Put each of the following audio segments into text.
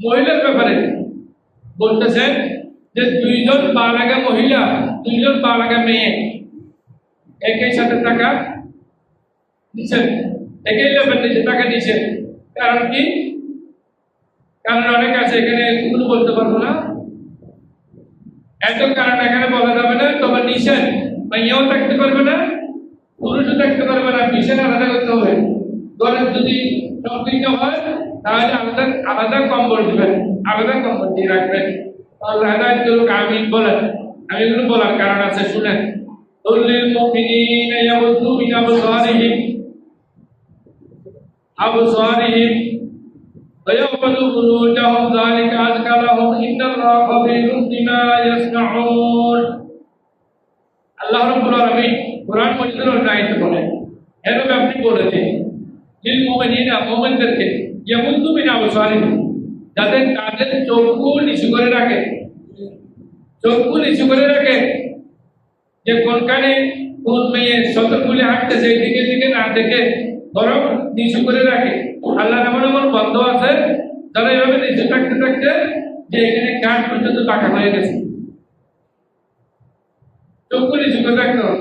মহিলার ব্যাপারে বলতেছেন যে দুইজন বালাগা মহিলা, দুইজন বালাগা মেয়ে একই সাথে টাকা দিচ্ছেন, একই লেভেল নিচে টাকা দিচ্ছেন। কারণ কি? কারণ অনেক আছে, এখানে এগুলো বলতে পারবো না, এত কারণ এখানে বলা যাবে না। তবে নিষেধ, মেয়েও থাকতে পারবে না, পুরুষও থাকতে পারবে না, বিশেষ আলাদা করতে হবে। ঘরের যদি সংকীর্ণ হয় তাহলে আলাদা আলাদা কম্বল দিবেন, আলাদা কম্বল দিয়ে রাখবেন। আমি বলেন, আমি এগুলো বলার কারণ আছে, শুনেন। তুল্লিল মুমিনিনা ইয়াগুদ্দু মিন আবসারিহিম ওয়া ইয়াহফাযু ফুরুজাহুম যালিকা আযকা লাহুম ইন্নাল্লাহা খাবীরুম বিমা ইয়াসনাউন। আল্লাহ রাব্বুল আলামিন কোরআন মাজিদের আয়াতে বলেন, এভাবে আপনি বলেছেন লিল মুমিনিনা, মুমিনদেরকে, ইয়াগুদ্দু মিন আবসারিহিম, যাদের তাদের চক্ষু নিচু করে রাখে, চক্ষু নিচু করে রাখে, যে কোনখানে কোন মেয়ে শতকুলে হাঁটতেছে দিকে দিকে না দেখে বরং নিচু করে রাখে। আল্লাহ এমন এমন বন্ধ আছে যারা এভাবে নিচু থাকতে থাকতে যে এখানে কাঠ পর্যন্ত পাকা হয়ে গেছে, চক্ষু নিচু করে রাখতে হবে।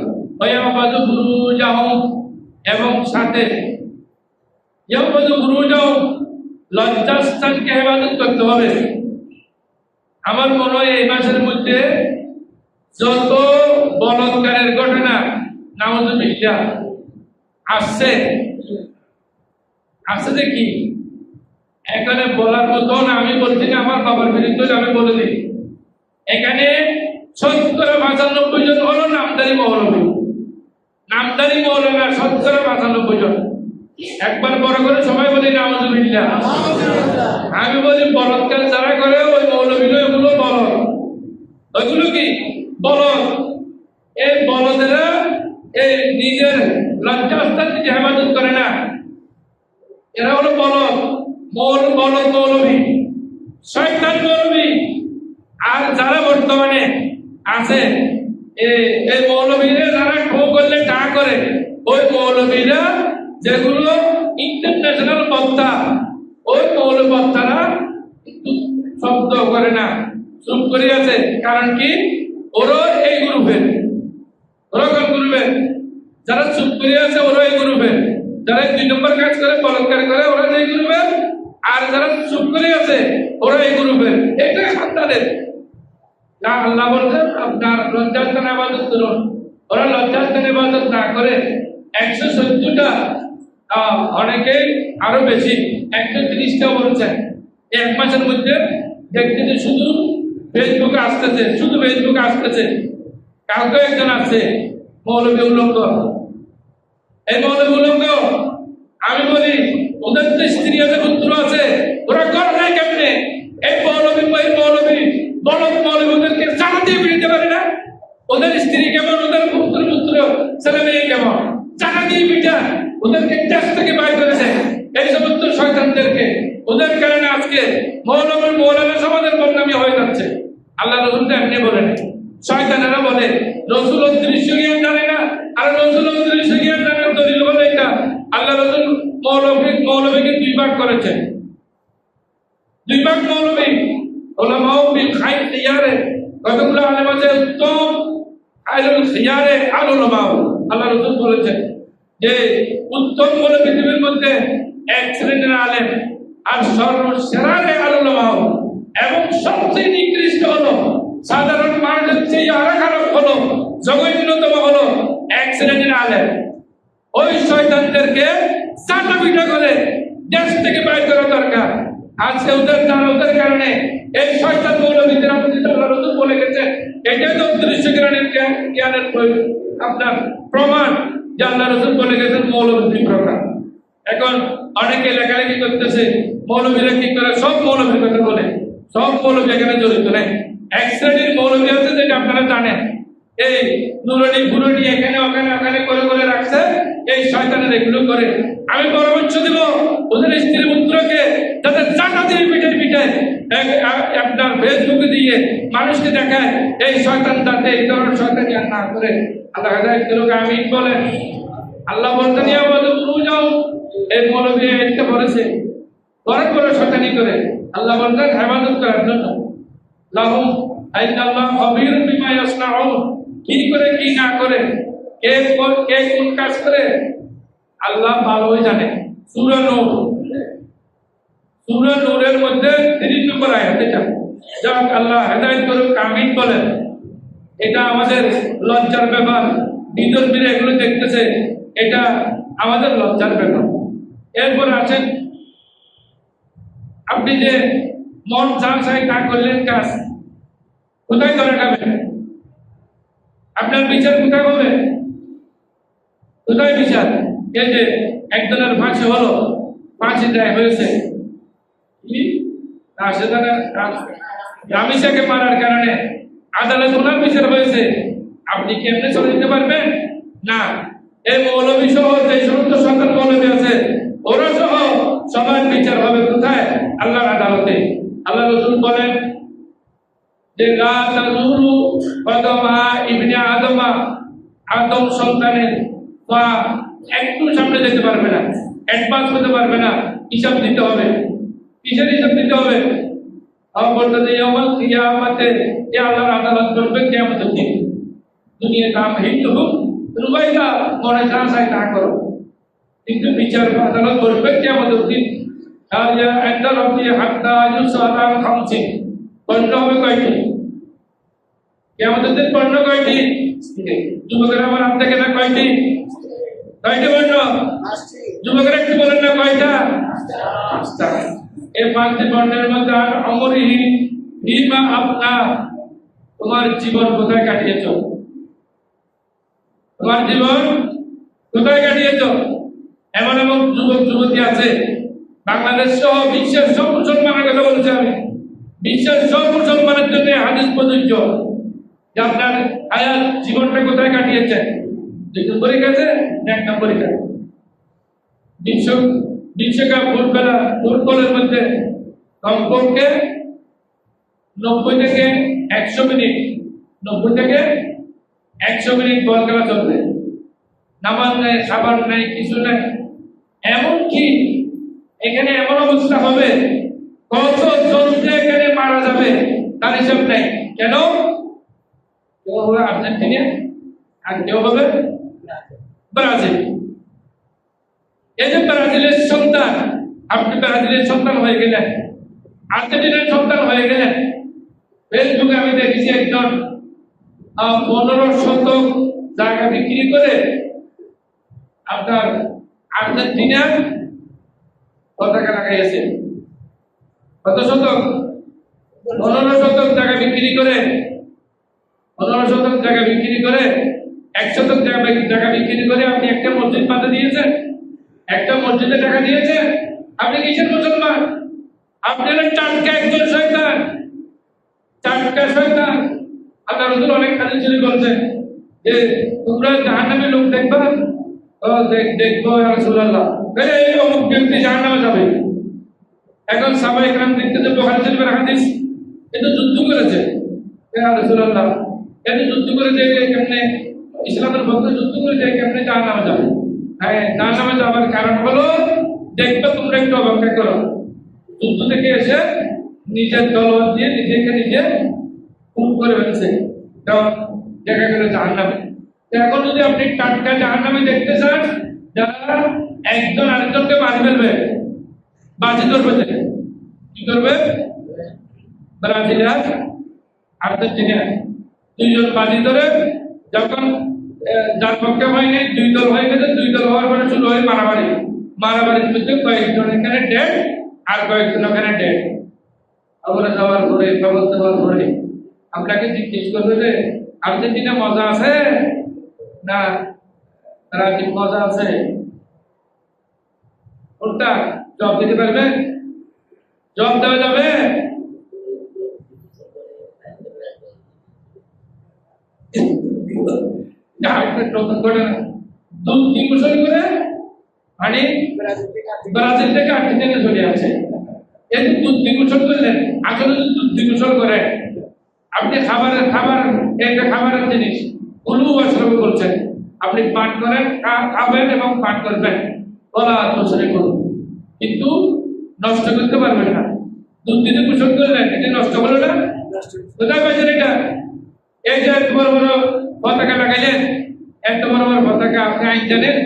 এবং সাথে লজ্জাস্থানকে হেফাজত করতে হবে। আমার মনে হয় এই মাসের মধ্যে যত বলৎকারের ঘটনা নাউযুবিল্লাহ আসছে দেখি, এখানে বলার মতো না। আমি বলছি না আমার বাবার বিরুদ্ধে, আমি বলে দিই, এখানে 70-95 জন হলো নামদারি মৌলবী, নামদারি মৌলানা 70-95 জন। একবার বড় করে সবাই বলি নাউযুবিল্লাহ। আমি বলি বলৎকার যারা করে ওই মৌলবীরা এগুলো বলদ, ওইগুলো কি বলদ। এই বলদেরা এই নিজের লজ্জাস্থান নিজে হেফাজত করে না, এরা হলো বলদ, বলদ মৌলবী, শয়তান মৌলবী। আর যারা বর্তমানে আছে এই মৌলবীরা যারা ঠো করলে টা করে, ওই মৌলবীরা যেগুলো ইন্টারন্যাশনাল বক্তা, ওই মৌলবী বক্তারা শব্দ করে না, চুপ করে আছে। কারণ কি? ওরা এই গ্রুপের, ওরা কোন গ্রুপের? যারা চুপ করে আছে ওরা এই গ্রুপের, যারা 2 নম্বর কাজ করে বলৎকার করে ওরা এই গ্রুপের, আর যারা চুপ করে আছে ওরা এই গ্রুপের। এটা খানদানের। আল্লাহ বলছেন আপনার লজ্জাস্থান ইবাদত করুন। ওরা লজ্জাস্থান ইবাদত না করে 114টা, অনেকেই আরো বেশি 130টা বলছেন এক মাসের মধ্যে। দেখতে শুধু ফেসবুকে আসতেছে, শুধু ফেসবুকে আসতেছে। কাউকে একজন আছে মৌলবী উলঙ্গ, এই মৌলবী উলঙ্গ। আমি বলি ওদের তো স্ত্রী আছে, পুত্র আছে, ওরা করে নাই কেমনে? এই মৌলবী বলদ মৌলবী ওদেরকে চালা দিয়ে পিটাতে পারে না? ওদের স্ত্রী কেমন, ওদের পুত্র ছেলে মেয়ে কেমন, চালা দিয়ে পিটা ওদেরকে দেশ থেকে বাইর করেছে এই সমস্ত শয়তানদেরকে। ওদের কারণে আজকে মৌলানা সমাজের বদনামি হয়ে যাচ্ছে। আল্লাহ রাসূল তো এমনি বলেন, শয়তানেরা বলে রাসূল অদৃশ্য জ্ঞান জানে না, আর রাসূল অদৃশ্য জ্ঞান জানার দলিল হলো এটা। আল্লাহ রাসূল মৌলবীকে 2 ভাগ করেছেন, 2 ভাগ মৌলবী। উলামাউ বিল খায়র খিয়ারে, কতগুলো আলেম আছে উত্তম, আইলুল খিয়ারে আল উলামাউ। আল্লাহ রাসূল বলেছেন যে উত্তম হলো পৃথিবীর মধ্যে এক শ্রেণীর আলেম, আর সর্বসেরা আল উলামাউ। এবং সবচেয়ে নিকৃষ্ট হলো সাধারণ মানুষের চেয়ে আরো খারাপ হলো, জঘন্যতম হলো এক শ্রেণীর আলেম। ওই শয়তানদেরকে চাটা পিটা করে দেশ থেকে বাইর করা দরকার। আজকে ওদের কারণে এই শয়তান মৌলবীদের আল্লাহ রাসূল বলে গেছে, এটাই তো দৃশ্য জ্ঞানের আপনার প্রমাণ যে আল্লাহ রাসূল বলে গেছেন মৌলবী 2 প্রকার। এখন অনেকে লেখালেখি করতেছে মৌলবীরা কি করে, সব মৌলবীর কথা বলে, সব মৌলবী এখানে জড়িত নেই। এক শ্রেণীর মৌলবী আছে যেটা আপনারা জানেন, এই নুরানি ফুরানি এখানে ওখানে করে রাখছে, এই শয়তানের এগুলো করে। আমি পরামর্শ দিব ওদের স্ত্রী পুত্রকে যাতে চাটা দিয়ে পিটায় আপনার ফেসবুকে দিয়ে মানুষকে দেখায়, এই শয়তান যাতে এই ধরনের শয়তানি আর না করে। আল্লাহ হেদায়েত করুক, আমিন বলেন। আল্লাহ বলতেন যাও, এই মৌলবী একটা বলেছে বড় বড় শয়তানি করে আল্লাহ বললেন ইবাদত করার জন্য লাহুম আইনাল্লাহ খাবীরুম বিমা ইয়াসনাউন কি করে কি না করে কে কোন কাজ করে আল্লাহ ভালোই জানে সূরা নূরের মধ্যে 30 নম্বর আয়াত এটা যাক আল্লাহ হেদায়েত করুক আমিন বলেন এটা আমাদের লজ্জার ব্যাপার বিদ্যুৎ বিরে এগুলো দেখতেছে এটা আমাদের লজ্জার ব্যাপার এরপর আছেন আপনি যে মন চায় তা করলেন কাজ কোথায় ধরে যাবেন আপনার বিচার কোথায় হবে কোথায় বিচার এই যে একজনের ফাঁসি হলো ফাঁসি দেয় হয়েছে কি রামিসাকে মারার কারণে আদালত ওনার বিচার হয়েছে আপনি কেমনে চলে দিতে পারবেন না এই মৌলবী সহ যে সমস্ত সকল মৌলবী আছে ওরা সহ সবার বিচার হবে কোথায় আল্লাহর আদালতে আল্লাহ রাসূল বলেন যে লা তাজুরু কদমা ইবনে আদম সন্তানের পা একটু সামনে যেতে পারবে না অ্যাডভান্স হতে পারবে না হিসাব দিতে হবে কিসের হিসাব দিতে হবে বলতে ইয়াউমাল কিয়ামাতে এ আল্লাহর আদালত করবে কিয়ামতের দিন দুনিয়া কাম হিন্দু রুবাইদা মনে চায় তা করো কিন্তু বিচার আদালত করবে কিয়ামতের দিন তাহলে একটা রব্বি হাত্তা ইউসালাম খামসি পণ্য হবে কয়টি কিয়ামতের দিন পণ্য কয়টি যুবকেরা আমার হাত থেকে না কয়টি পণ্য যুবকেরা একটু বলেন না কয়টা এই 5টি পণ্যের মধ্যে আর অমরিহি বিমা আপনা তোমার জীবন কোথায় কাটিয়েছ তোমার জীবন কোথায় কাটিয়েছ এমন এমন যুবক যুবতী আছে বাংলাদেশ সহ বিশ্বের সব মুসলমানের কথা বলছি আমি বিশ্বের সব মুসলমানের জন্য হাদিস প্রযোজ্য যে আপনার হায়াত জীবনটা কোথায় কাটিয়েছেন 2 নম্বরে গেছে 1 নম্বরে গেছে বিশ্বকাপ ফুটবলের মধ্যে কমপক্ষে 90 থেকে 100 মিনিট 90 থেকে 100 মিনিট বল খেলা চলবে নামাজ নেই খাবার নেই কিছু নেই এমনকি এখানে এমন অবস্থা হবে কত জন এখানে মারা যাবে তার হিসাব নেই কেন কেউ হবে আর্জেন্টিনা আর কেউ হবে ব্রাজিল এই যে ব্রাজিলের সন্তান আপনি ব্রাজিলের সন্তান হয়ে গেলেন আর্জেন্টিনার সন্তান হয়ে গেলেন ফেসবুকে আমি দেখেছি একজন 15 শতক জায়গা বিক্রি করে আপনার আর্জেন্টিনার পতাকা লাগাইছে কত শতক 15 শতক জায়গা বিক্রি করে 15 শতক জায়গা বিক্রি করে 1 শতক জায়গা বিক্রি করে আপনি একটা মসজিদ বাঁধে দিয়েছেন একটা মসজিদে টাকা দিয়েছেন আপনি কিসের মুসলমান আপনি হলেন টাটকা একজন শয়তান আল্লাহ রাসূল অনেক হাদিস বলছেন যে তোমরা জাহান্নামে লোক দেখবা দেখবো ইয়া রাসূলুল্লাহ তাহলে এই অমুক ব্যক্তি জাহান্নামে যাবে এখন সাহাবায়ে কেরাম দেখতে বুখারী শরীফের হাদিস এটা যুদ্ধ করেছে ইয়া রাসূলুল্লাহ এটা যুদ্ধ করে যে কেমনে ইসলামের পক্ষে যুদ্ধ করে যে কেমনে জাহান্নামে যাবে হ্যাঁ জাহান্নামে যাওয়ার কারণ হলো দেখবে তোমরা একটু অপেক্ষা করো যুদ্ধ থেকে এসে নিজের তলোয়ার দিয়ে নিজে খুন করে ফেলছে কারণ দেখা গেল জাহান্নামে এখন যদি আপনি টাটকা জাহান্নামে দেখতে চান যারা একজন আরেকজনকে মারি ফেলবে বাজি ধরবে কি করবে ব্রাজিল আর আর্জেন্টিনা 2 জন বাজি ধরে যখন যার পক্ষে হয়নি 2 দল হয়ে গেছে 2 দল হওয়ার পরে শুরু হয় মারামারির মধ্যে কয়েকজন এখানে ডেড আর কয়েকজন ওখানে ডেড আবার যাওয়ার পরে খবর দেওয়ার পরে আপনাকে জিজ্ঞেস করবে যে আর্জেন্টিনা মজা আছে না ব্রাজিল মজা আছে কোনটা জবাব দিতে পারবে জবাব দেওয়া যাবে নতুন ঘটনা দুধ কি গোসল করে মানে ব্রাজিল থেকে আর্জেন্টিনা চলে আসে এই দুধ কি গোসল করলেন আসলে দুধ কি গোসল করে আপনি একটা খাবারের জিনিস কুলু ওয়াশরাবু বলছেন আপনি পান করেন খাবেন এবং পান করবেন বলা দোষরে করুন কিন্তু নষ্ট করতে পারবেন না। দুর্নীতি পোষণ করলেন, এটা নষ্ট হলো না? কোথায় পাইছেন এটা? এই যে এত বড় বড় পতাকা লাগাইলেন, এত বড় বড় পতাকা, আপনি আইন জানেন?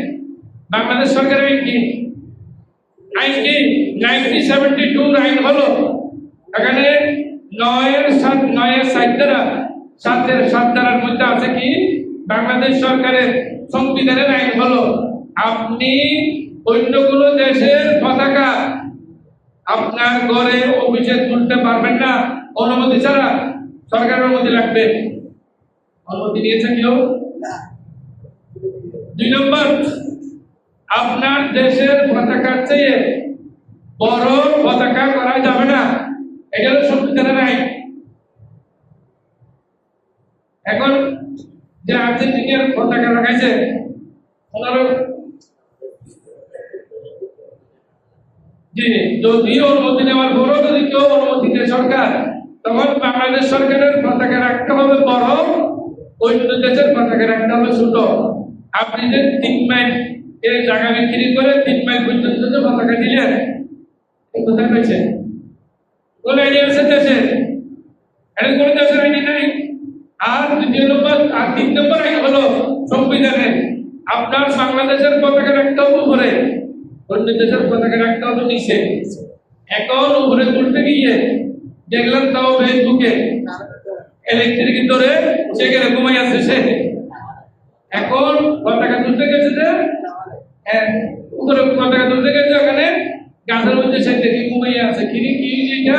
বাংলাদেশ সরকারের আইন কি? আইন কি? 1972 আইন হলো, এখানে 9 ধারার মধ্যে আছে কি? বাংলাদেশ সরকারের সংবিধানের আইন হলো আপনি অন্যগুলো দেশের পতাকা আপনার ঘরে অফিসে তুলতে পারবেন না অনুমতি ছাড়া। সরকারের অনুমতি লাগবে। অনুমতি নিয়েছে কেউ? 2 নম্বর, আপনার দেশের পতাকার চেয়ে বড় পতাকা করা যাবে না, এটা হলো সংবিধানের আইন। এখন যে আর্জেন্টিনার পতাকা লাগাইছে, ওনারও জি, যদিও অনুমতি নেওয়ার পরও যদি কেউ অনুমতি দেয় সরকার, তখন বাংলাদেশ সরকারের পতাকা রাখতে হবে বড়, অন্য দেশের পতাকা রাখতে হবে ছোট। আপনি যে 3 মাইল এই জায়গা বিক্রি করে 3 মাইল পর্যন্ত যে পতাকা দিলেন, কোথায় পেয়েছেন? কোন আইডি আছে দেশে? এটা কোন দেশের আইডি নাই। আর 3 নম্বর আইন হলো সংবিধানে আপনার বাংলাদেশের পতাকা রাখতে হবে উপরে, অন্য দেশের পতাকা রাখতে হবে নিচে। এখন উপরে তুলতে গিয়ে দেখলাম তাও ফেসবুকে ইলেকট্রিক ধরে সেখানে ঘুমাই আছে সে। এখন পতাকা তুলতে গেছে যে উপরে পতাকা তুলতে গেছে, ওখানে গাছের মধ্যে সে দেখে ঘুমাই আছে। কি এটা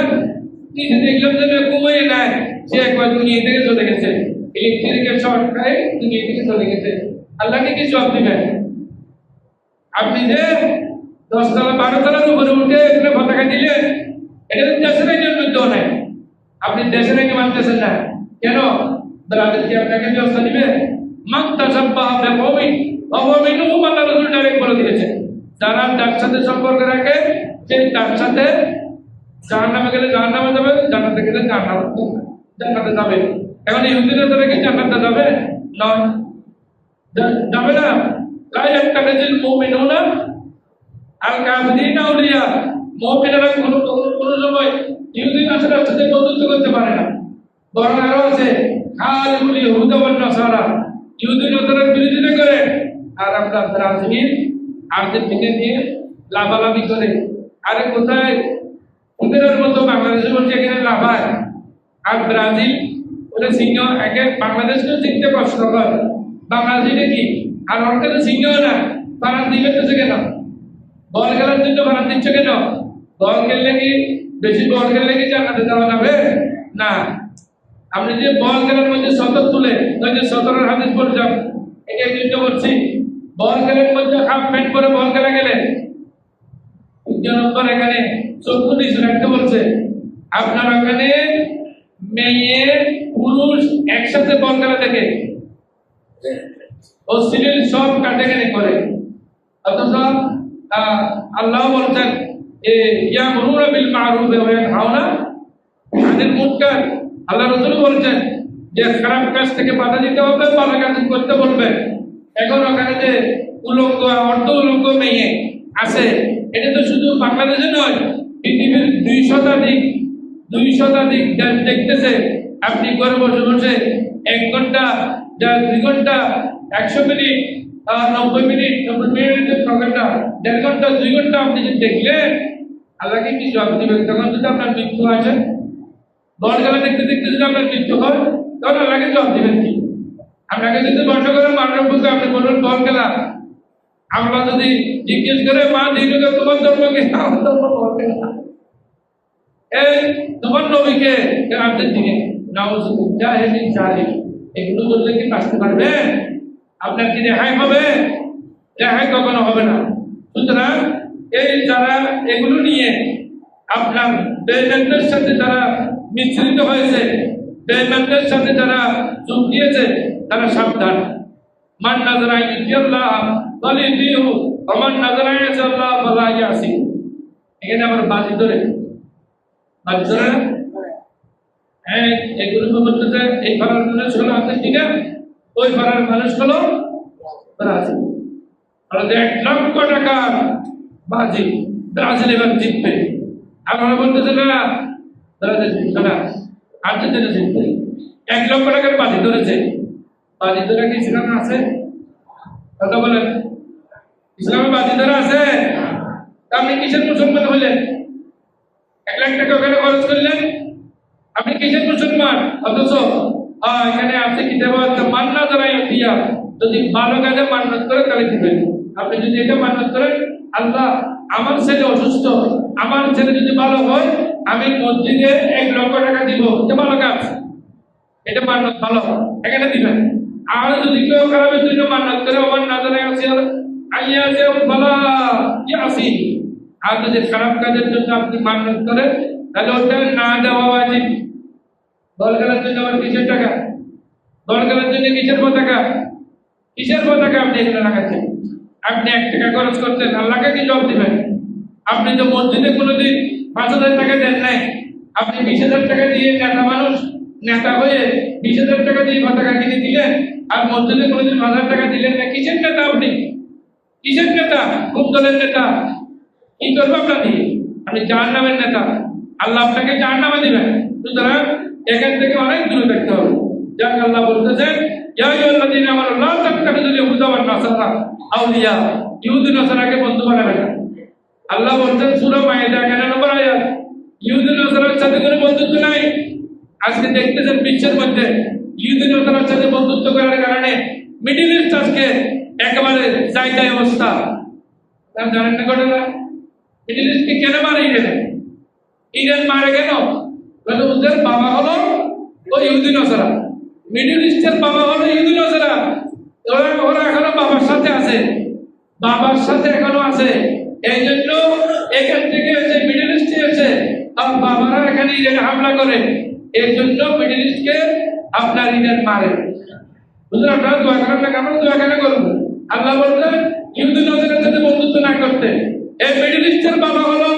নিচে দেখলাম যে ঘুমাই নাই, সে একবার দুনিয়া থেকে চলে গেছে, ইলেকট্রিকের শর্ট খায় দুনিয়া থেকে চলে গেছে। আল্লাহকে কি জবাব দিবেন? আপনি যে 10 তলা 12 তলার উপরে উঠে এখানে পতাকা দিলেন, এটা তো দেশের আইনের মধ্যে নাই। আপনি দেশের আইন মানতেছেন না কেন? ব্রাজিল কি আপনাকে ব্যবস্থা দিবে? মাক্তাসাব্বাহ বিকওমিন ওয়া মিনহুম, আল্লাহ রাসূল ডাইরেক্ট বলে দিয়েছেন, যারা তার সাথে সম্পর্ক রাখে সে তার সাথে জাহান্নামে গেলে জাহান্নামে যাবে, জান্নাতে গেলে জান্নাতে যাবে। এখন ইহুদিরা যারা কি জান্নাতে যাবে? নয়, যাবে না। লা ইয়াত্তাখিযুল মুমিনুনা আল কাফিরিনা আউলিয়া, মুমিনরা কোন সময় ইহুদি নাসারার সাথে বন্ধুত্ব করতে পারে না। বরং আরো আছে খালিফুল ইহুদা ওয়ান নাসারা, ইহুদি নাসারার বিরোধিতা করে, আর আমরা আর্জেন্টিনা নিয়ে লাভালাভি করে। আরে কোথায় ওদের মতো বাংলাদেশের মধ্যে এখানে লাভায়, আর ব্রাজিল ওরা সিংহ একে বাংলাদেশকেও চিনতে কষ্ট হয়। বাংলাদেশে কি আর ওকে তো সিংহ না, বানান দিবে তো কেন? বল খেলার জন্য বানান দিচ্ছে কেন? বল খেললে কি বেশি বল খেললে কি জান্নাতে যাওয়া যাবে না? আপনি যে বল খেলার মধ্যে 17 তুলে ওই যে 17 হাদিস পড়ে যান, এটা চিন্তা করছি। বল খেলার মধ্যে হাফ প্যান্ট পরে বল খেলা গেলে 2 নম্বর এখানে 14 রাখতে বলছে। আপনার ওখানে মেয়ে পুরুষ একসাথে বল খেলা দেখে ও সিরিয়াল সব কাটাকাটি করে, অথচ আল্লাহ বলছেন ইয়ামুরুনা বিল মারুফ ওয়া ইয়ানহাউনা আনিল মুনকার। আল্লাহ রাসূল বলছেন যে খারাপ কাজ থেকে বাধা দিতে হবে, ভালো কাজ করতে বলবেন। এখন ওখানে যে উলঙ্গ অর্ধ উলঙ্গ মেয়ে আছে, এটা তো শুধু বাংলাদেশে নয়, পৃথিবীর 2 শতাধিক দেশ দেখতেছে। আপনি ঘরে বসে বসে 1 ঘন্টা 2 ঘন্টা 100 মিনিট 90 মিনিট 90 মিনিটের প্রোগ্রামটা 1.5 ঘন্টা 2 ঘন্টা আপনি যদি দেখলেন, আল্লাহকে কি জবাব দিবেন? তখন যদি আপনার মৃত্যু আসে, বল খেলা দেখতে দেখতে যদি আপনার মৃত্যু হয়, তখন আল্লাহকে জবাব দিবেন কি? আপনাকে যদি বর্ষ করে মানব বুকে আপনি বলুন বল খেলা, আমরা যদি জিজ্ঞেস করে মা দিনুকে তোমার ধর্ম কি? আমার ধর্ম বল খেলা। এই তোমার নবীকে আপনার দিকে নাউজুবিল্লাহ মিন যালিক, এগুলো বললে কি বাঁচতে পারবে? আপনার কি রেহাই হবে? রেহাই কখনো হবে না। সুতরাং এই যারা এগুলো নিয়ে আপনার বেঈমানদের সাথে যারা মিশ্রিত হয়েছে, বেঈমানদের সাথে যারা যোগ দিয়েছে, তারা সাবধান। মান নাযারা ইল্লাল্লাহ ফালিতিহু ওয়া মান নাযারা ইল্লাল্লাহ ফালা ইয়াসি। এখানে আবার বাজি ধরে এগুলো বলতেছে এই ফারার মানুষ হলো আর্জেন্টিনা, ওই ফারার মানুষ হলো ব্রাজিল। আর 1 লক্ষ টাকা বাজি ব্রাজিল এবার জিতবে। আপনারা বলতেছেন না দাদা আর্থিক চিন্তা 1 লক্ষ টাকার বাজি ধরেছে, বাজি ধরে কি ইসলামে আছে? কথা বলেন, ইসলামে বাজি ধরে আছে? আপনি কিসের মুসলমান হলেন? 1 লাখ টাকা ওখানে খরচ করলেন, আপনি কিসের মুসলমান? অথচ এখানে আছে কিতাবে আছে মান্না দ্বারা দিয়া, যদি ভালো কাজে মান্নত করে তাহলে দিবেন। আপনি যদি এটা মান্নত করেন, আল্লাহ আমার ছেলে অসুস্থ, আমার ছেলে যদি ভালো হয় আমি মসজিদে 1 লক্ষ টাকা দিব, এটা ভালো কাজ, এটা মান্নত ভালো, এখানে দিবেন। আর যদি কেউ খারাপের জন্য মান্নত করে আমার নাজারে আছে আইয়া যে ভালো আসি, আর যদি খারাপ কাজের জন্য আপনি মান্নত করেন তাহলে ওটা না দেওয়া উচিত। দল খেলার জন্য আমার কিসের টাকা? দল খেলার জন্য কিসের পতাকা? কিসের পতাকা আপনি এখানে লাগাচ্ছেন? আপনি 1 টাকা খরচ করছেন, আল্লাহকে কি জবাব দিবেন? আপনি তো মসজিদে কোনোদিন 5,000 টাকা দেন নাই, আপনি 20,000 টাকা দিয়ে নেতা মানুষ, নেতা হয়ে 20,000 টাকা দিয়ে পতাকা কিনে দিলেন, আর মসজিদে কোনোদিন 5,000 টাকা দিলেন না। কিসের নেতা আপনি? কিসের নেতা? কোন দলের নেতা? কি করবো আপনার দিয়ে? আপনি জাহান্নামের নেতা, আল্লাহ আপনাকে জাহান্নামে দিবেন। সুতরাং এখান থেকে অনেক দূরে থাকতে হবে। যাক আল্লাহ বলতেছেন ইয়া আইয়ুহাল্লাযীনা আমানু লা তাত্তাখিযুল ইয়াহুদা ওয়ান নাসারা আউলিয়া, ইহুদি নাসারাকে বন্ধু বানাবেন না। আল্লাহ বলছেন সূরা মাইদা 11 নম্বর আয়াত, ইহুদি নাসারার সাথে কোনো বন্ধুত্ব নাই। আজকে দেখতেছেন বিশ্বের মধ্যে ইহুদি নাসারার সাথে বন্ধুত্ব করার কারণে মিডল ইস্ট আজকে একেবারে জায়গায় অবস্থা। তার জানেন না ঘটনা? মিডল ইস্টকে কেন মারে ইরান? ইরান মারে কেন? কারণ ওদের বাবা হলো ওই ইহুদি নাসারা, মিডল ইস্টের বাবা হলো ইহুদি নাসারা। ওরা এখনো বাবার সাথে আছে, বাবার সাথে এখনো আছে। এই জন্য এখান থেকে এসে মিডল ইস্টে এসে আর বাবারা এখানে ইরানে হামলা করে, এই জন্য মিডল ইস্টকে আপনার ইরান মারে। বুঝলেন? আপনারা দোয়া করেন না, আমরা দোয়া কেন করবো? আল্লাহ বললেন ইহুদি নাসারার সাথে বন্ধুত্ব না করতে। এই মিডল ইস্টের বাবা হলো,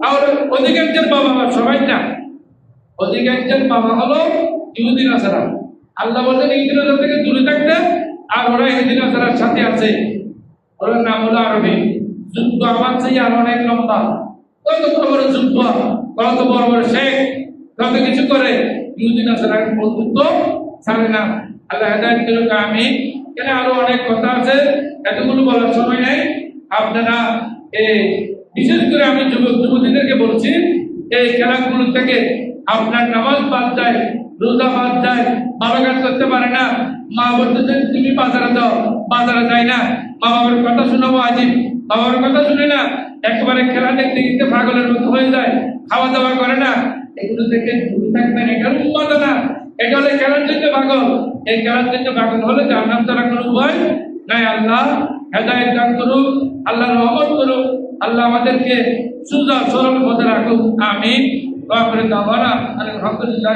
আর অধিকাংশের বাবা, সবাই না, অধিকাংশের বাবা হলো ইহুদি নাসারা। আল্লাহ বললেন ইহুদি নাসারা থেকে দূরে থাকতে, আর ওরা ইহুদি নাসারার সাথে আছে। ওর নাম হলো আরবি। যুদ্ধ আমার চেয়ে আর অনেক লম্বা। কত বড় বড় যুদ্ধ, কত বড় বড় শেখ, কত কিছু করে, ইহুদি নাসারার বন্ধুত্ব ছাড়ে না। আল্লাহ হেদায়েত করুক, আমিন। এখানে আরো অনেক কথা আছে, এতগুলো বলার সময় নেই। আপনারা বিশেষ করে আমি যুবক যুবতীদেরকে বলছি, এই খেলাগুলো থেকে আপনার নামাজ বাদ যায়, রোজা বাদ যায়, ভালো কাজ করতে পারে না, মা বলতেছেন তুমি বাজারে যাও, বাজারে যায় না, মা বাবার কথা শোনাবো আজিব, বাবার কথা শুনে না, একেবারে খেলা দেখতে দেখতে পাগলের মতো হয়ে যায়, খাওয়া দাওয়া করে না, এগুলো থেকে দূরে থাকবেন। এটা উন্মাদ না, এটা হলে খেলার জন্য পাগল। এই খেলার জন্য পাগল হলে জান্নাত ছাড়া কোনো উপায় নাই। আল্লাহ হেদায়েত দান করুক, আল্লাহ রহমত করুক, আল্লাহ আমাদেরকে সুজা সরল পথে রাখুক, আমিন। ওয়া আখিরু দাওয়ানা আলহামদুলিল্লাহ।